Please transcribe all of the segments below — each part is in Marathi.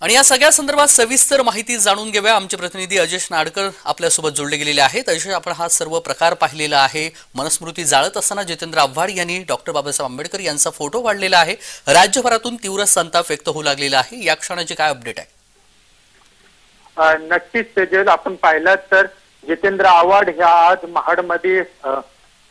आणि या सगळ्या संदर्भात सविस्तर माहिती जाणून घेऊया। आमचे प्रतिनिधी अजेश नाडकर आपल्यासोबत जोडले गेलेले आहेत। अजेश, आपण हा सर्व प्रकार पाहिलेला आहे। मनस्मृती जाळत असताना जितेंद्र आव्हाड यांनी डॉक्टर बाबासाहेब आंबेडकर यांचा फोटो काढलेला आहे। राज्यभरातून तीव्र संताप व्यक्त होऊ लागलेला आहे। या क्षणाची काय अपडेट आहे? नक्कीच तेजस, आपण पाहिलं तर जितेंद्र आव्हाड ह्या आज महाडमध्ये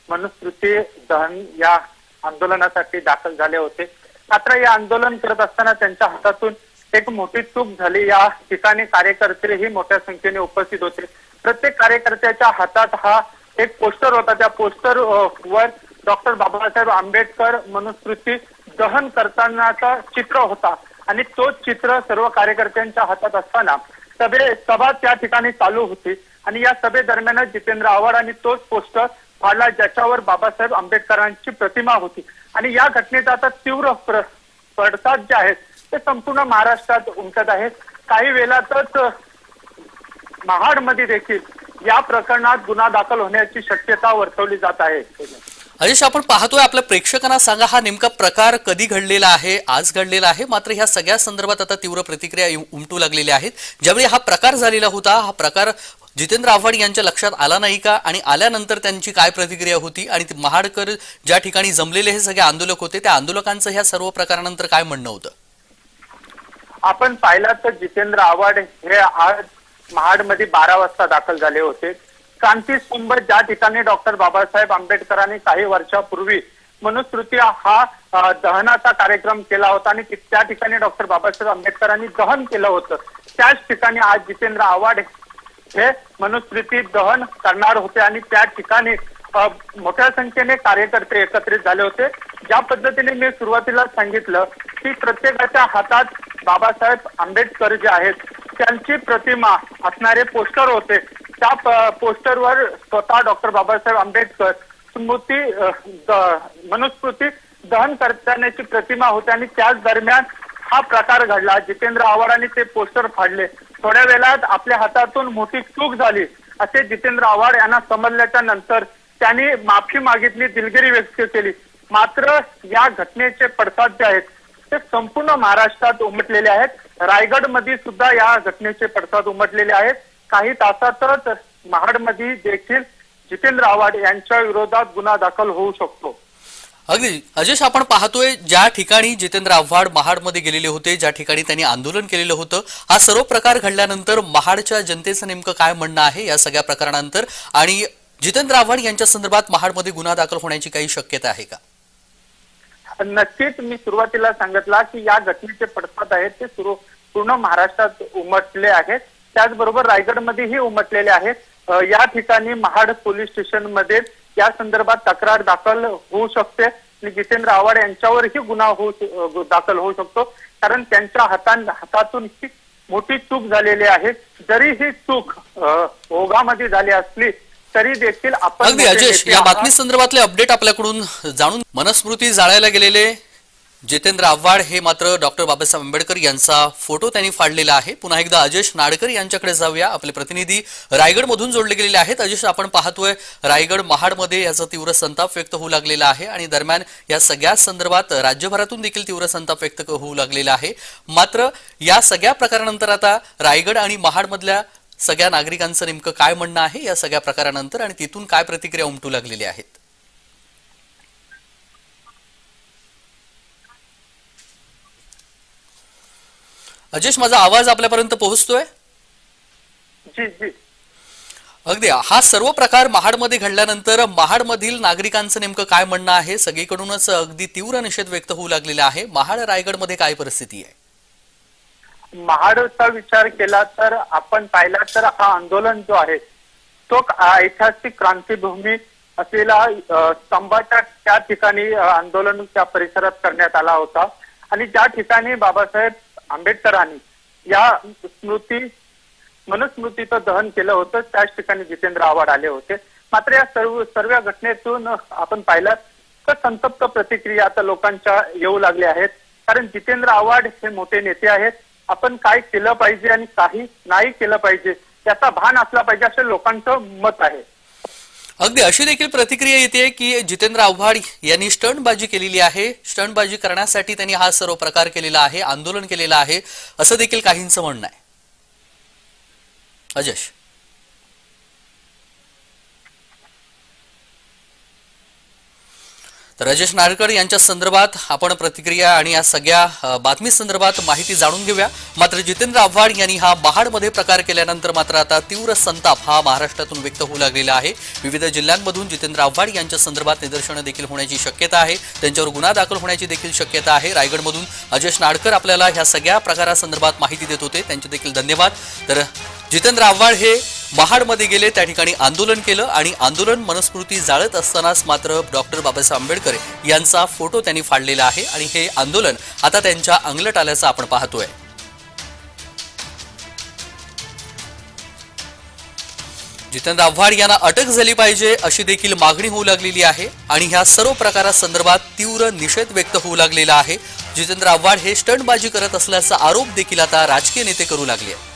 मनुस्मृती दहन या आंदोलनासाठी दाखल झाले होते। मात्र या आंदोलन करत असताना त्यांच्या हातातून एक मोठी चूक झाली। या ठिकाणी कार्यकर्तेही मोठ्या संख्येने उपस्थित होते। प्रत्येक कार्यकर्त्याच्या हातात हा एक पोस्टर होता। त्या पोस्टर वर डॉक्टर बाबासाहेब आंबेडकर मनुस्मृती दहन करतानाचा चित्र होता आणि तोच चित्र सर्व कार्यकर्त्यांच्या हातात असताना सभा त्या ठिकाणी चालू होती आणि या सभेदरम्यान जितेंद्र आव्हाड आणि तोच पोस्टर फाडला ज्याच्यावर बाबासाहेब आंबेडकरांची प्रतिमा होती। आणि या घटनेचा आता तीव्र पडसाद जे आहेत ते संपूर्ण महाराष्ट्रात उमटत आहेत। काही वेळातच महाडमध्ये देखील या प्रकरणात गुन्हा दाखल होण्याची शक्यता वर्तवली जात आहे। अजेश, आपण पाहतोय, आपल्या प्रेक्षकांना सांगा, हा नेमका प्रकार कधी घडलेला आहे? आज घडलेला आहे। मात्र ह्या सगळ्या संदर्भात आता तीव्र प्रतिक्रिया उमटू लागलेल्या आहेत। ज्यावेळी हा प्रकार झालेला होता, हा प्रकार जितेंद्र आव्हाड यांच्या लक्षात आला नाही का? आणि आल्यानंतर त्यांची काय प्रतिक्रिया होती? आणि महाडकर ज्या ठिकाणी जमलेले हे सगळे आंदोलक होते, त्या आंदोलकांचं ह्या सर्व प्रकारानंतर काय म्हणणं होतं? आपण पाहिलं तर जितेंद्र आव्हाड हे आज महाडमध्ये 12 वाजता दाखल झाले होते। क्रांती स्तंभ ज्या ठिकाणी डॉक्टर बाबासाहेब आंबेडकरांनी काही वर्षापूर्वी मनुस्मृती हा दहनाचा कार्यक्रम केला होता आणि त्या ठिकाणी डॉक्टर बाबासाहेब आंबेडकरांनी दहन केलं होतं, त्याच ठिकाणी आज जितेंद्र आव्हाड हे मनुस्मृती दहन करणार होते आणि त्या ठिकाणी मोठ्या संख्येने कार्यकर्ते एकत्रित झाले होते। ज्या पद्धतीने मी सुरुवातीला सांगितलं की प्रत्येकाच्या हातात बाबासाहेब आंबेडकर जे आहेत त्यांची प्रतिमा असणारे पोस्टर होते। त्या पोस्टरवर स्वतः डॉक्टर बाबासाहेब आंबेडकर मनुस्मृती दहन करण्याची प्रतिमा होती आणि त्याच दरम्यान हा प्रकार घडला। जितेंद्र आव्हाडांनी ते पोस्टर फाडले। थोड्या वेळात आपल्या हातातून मोठी चूक झाली असे जितेंद्र आव्हाड यांना समजल्याच्या नंतर त्यांनी माफी मागितली, दिलगिरी व्यक्त केली। मात्र या घटनेचे पडसाद जे आहेत ते संपूर्ण महाराष्ट्रात उमटलेले आहेत। रायगडमध्ये सुद्धा या घटनेचे पडसाद उमटलेले आहेत। काही तासातच महाडमध्ये देखील जितेंद्र आव्हाड यांच्या विरोधात गुन्हा दाखल होऊ शकतो। अगदी अजेश, आपण पाहतोय ज्या ठिकाणी जितेंद्र आव्हाड महाडमध्ये गेलेले होते, ज्या ठिकाणी त्यांनी आंदोलन केलेलं होतं, हा सर्व प्रकार घडल्यानंतर महाडच्या जनतेचं नेमकं काय म्हणणं आहे या सगळ्या प्रकारानंतर? आणि जितेंद्र आव्हाड यांच्या संदर्भात महाडमध्ये गुन्हा दाखल होण्याची काही शक्यता आहे का? नक्कीच, मी सुरुवातीला सांगितलं की या घटनेचे पडसाद आहेत ते पूर्ण महाराष्ट्रात उमटले आहेत, त्याचबरोबर रायगडमध्येही उमटलेले आहेत। या ठिकाणी महाड पोलीस स्टेशन मध्ये या संदर्भात तक्रार दाखल होऊ शकते आणि जितेंद्र आव्हाड यांच्यावरही गुन्हा दाखल होऊ शकतो, कारण त्यांच्या हातातून ही मोठी चूक झालेली आहे। जरी ही चूक ओघामध्ये झाली असली तरी देखील आपण अगदी अजेश, या बातमी संदर्भातले अपडेट आपल्याकडून जाणून मनस्मृती जाळायला गेलेले जितेंद्र आव्हाड हे मात्र डॉक्टर बाबासाहेब आंबेडकर यांचा फोटो त्यांनी फाडलेला आहे। पुन्हा एकदा अजेश नाडकर यांच्याकडे जाऊया, आपले प्रतिनिधी रायगड मधून जोडले गेलेले आहेत। अजेश, आपण पाहतोय रायगड महाडमध्ये याचा तीव्र संताप व्यक्त होऊ लागलेला आहे आणि दरम्यान या सगळ्या संदर्भात राज्यभरातून देखील तीव्र संताप व्यक्त होऊ लागलेला आहे। मात्र या सगळ्या प्रकारानंतर आता रायगड आणि महाडमधल्या सगळ्या नागरिकांचं नेमकं काय म्हणणं आहे या सगळ्या प्रकारानंतर आणि तिथून काय प्रतिक्रिया उमटू लागलेल्या आहेत? अजेश, माझा आवाज आपल्यापर्यंत पोहोचतोय? जी जी, अगदी हा सर्व प्रकार महाडमध्ये घडल्यानंतर महाडमधील नागरिकांचं नेमकं काय म्हणणं आहे? सगळीकडूनच अगदी तीव्र निषेध व्यक्त होऊ लागलेला आहे। महाड रायगडमध्ये काय परिस्थिती आहे? महाडचा विचार केला तर आपण पाहिला तर हा आंदोलन जो आहे तो ऐतिहासिक क्रांतीभूमी असलेला स्तंभाच्या त्या ठिकाणी आंदोलन त्या परिसरात करण्यात आला होता आणि ज्या ठिकाणी बाबासाहेब आंबेडकरांनी या मनुस्मृतीचं दहन केलं होतं त्याच ठिकाणी जितेंद्र आव्हाड आले होते। मात्र या सर्व घटनेतून आपण पाहिलं तर संतप्त प्रतिक्रिया आता लोकांच्या येऊ लागल्या आहेत, कारण जितेंद्र आव्हाड हे मोठे नेते आहेत। आपण काय केलं पाहिजे आणि काही नाही केलं पाहिजे याचा भान असला पाहिजे असं लोकांचं मत आहे। अगदी अशी देखील प्रतिक्रिया येते की जितेंद्र आव्हाड यांनी स्टंटबाजी केलेली आहे. स्टंटबाजी करण्यासाठी त्यांनी हा सर्व प्रकार केलेला आहे, आंदोलन केलेलं आहे, असं देखील काहींचं म्हणणं आहे. अजय, तर राजेश नाडकर यांच्या संदर्भात आपण प्रतिक्रिया आणि या सगळ्या बातमी संदर्भात माहिती जाणून घेऊया. मात्र जितेंद्र आव्हाड यांनी हा महाडमध्ये प्रकार केल्यानंतर मात्र आता तीव्र संताप हा महाराष्ट्रातून व्यक्त होऊ लागलेला आहे. विविध जिल्ह्यांमधून जितेंद्र आव्हाड यांच्या संदर्भात निदर्शनं देखील होण्याची शक्यता आहे, त्यांच्यावर गुन्हा दाखल होण्याची देखील शक्यता आहे. रायगडमधून अजय नाडकर आपल्याला ह्या सगळ्या प्रकारासंदर्भात माहिती देत होते, त्यांचे देखील धन्यवाद. तर जितेंद्र आव्हाड हे महाडमध्ये गेले, त्या ठिकाणी आंदोलन केलं आणि आंदोलन मनस्मृती जाळत असतानाच मात्र डॉक्टर बाबासाहेब आंबेडकर यांचा फोटो त्यांनी फाडलेला आहे आणि हे आंदोलन आता त्यांच्या अंगलट आल्याचं आपण पाहतोय. जितेंद्र आव्हाड यांना अटक झाली पाहिजे अशी देखील मागणी होऊ लागलेली आहे आणि ह्या सर्व प्रकारासंदर्भात तीव्र निषेध व्यक्त होऊ लागलेला आहे. जितेंद्र आव्हाड हे स्टंटबाजी करत असल्याचा आरोप देखील आता राजकीय नेते करू लागले आहेत.